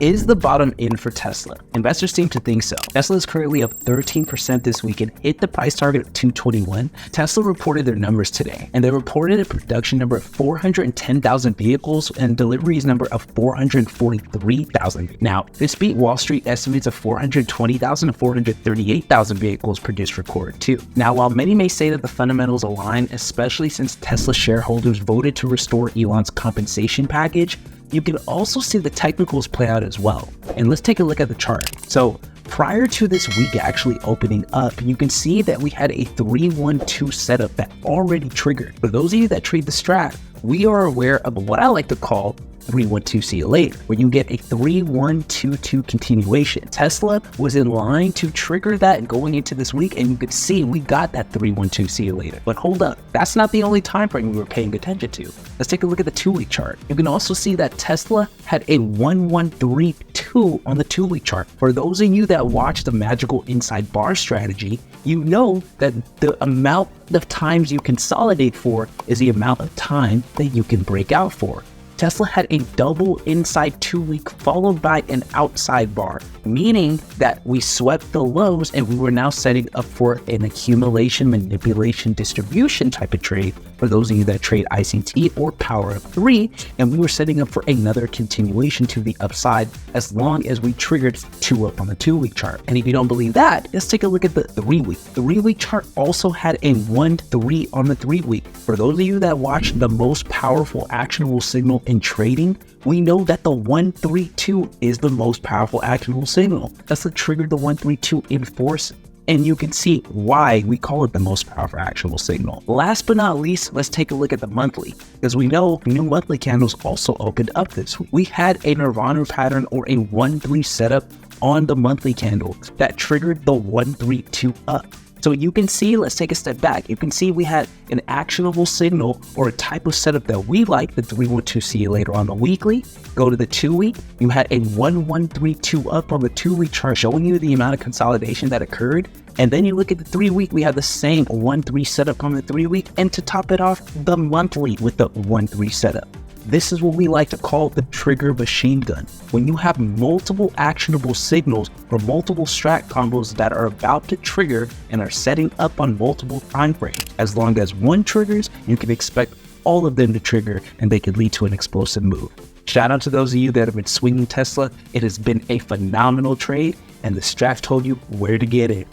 is the bottom in for Tesla? Investors seem to think so. Tesla is currently up 13% this week and hit the price target of 221. Tesla reported their numbers today, and they reported a production number of 410,000 vehicles and deliveries number of 443,000. Now, this beat Wall Street estimates of 420,000 to 438,000 vehicles produced for quarter two. Now, while many may say that the fundamentals align, especially since Tesla shareholders voted to restore Elon's compensation package, you can also see the technicals play out as well. And let's take a look at the chart. So prior to this week actually opening up, you can see that we had a 3-1-2 setup that already triggered. For those of you that trade the strat, we are aware of what I like to call 3-1-2 see you later, where you get a 3-1-2-2 continuation. Tesla was in line to trigger that going into this week, and you could see we got that 3-1-2 see you later. But hold up, that's not the only time frame we were paying attention to. Let's take a look at the 2-week chart. You can also see that Tesla had a 1-1-3-2 on the 2-week chart. For those of you that watch the magical inside bar strategy, you know that the amount of times you consolidate for is the amount of time that you can break out for. Tesla had a double inside 2-week followed by an outside bar, meaning that we swept the lows and we were now setting up for an accumulation, manipulation, distribution type of trade for those of you that trade ICT or power of 3, and we were setting up for another continuation to the upside as long as we triggered 2 up on the 2-week chart. And if you don't believe that, let's take a look at the 3-week. The 3-week chart also had a 1-3 on the 3-week. For those of you that watch the most powerful actionable signal in trading, we know that the 1-3-2 is the most powerful actionable signal. That's what triggered the 1-3-2 in force. And you can see why we call it the most powerful actionable signal. Last but not least, let's take a look at the monthly, because we know new monthly candles also opened up this week. We had a Nirvana pattern or a 1-3 setup on the monthly candle that triggered the 1-3-2 up. So you can see, let's take a step back. You can see we had an actionable signal or a type of setup that we like, the 3-1-2 see you later on the weekly. Go to the 2-week, you had a 1-1-3-2 up on the 2-week chart showing you the amount of consolidation that occurred. And then you look at the 3-week, we have the same 1-3 setup on the 3-week. And to top it off, the monthly with the 1-3 setup. This is what we like to call the trigger machine gun. When you have multiple actionable signals or multiple strat combos that are about to trigger and are setting up on multiple time frames. As long as one triggers, you can expect all of them to trigger and they could lead to an explosive move. Shout out to those of you that have been swinging Tesla. It has been a phenomenal trade and the strat told you where to get it.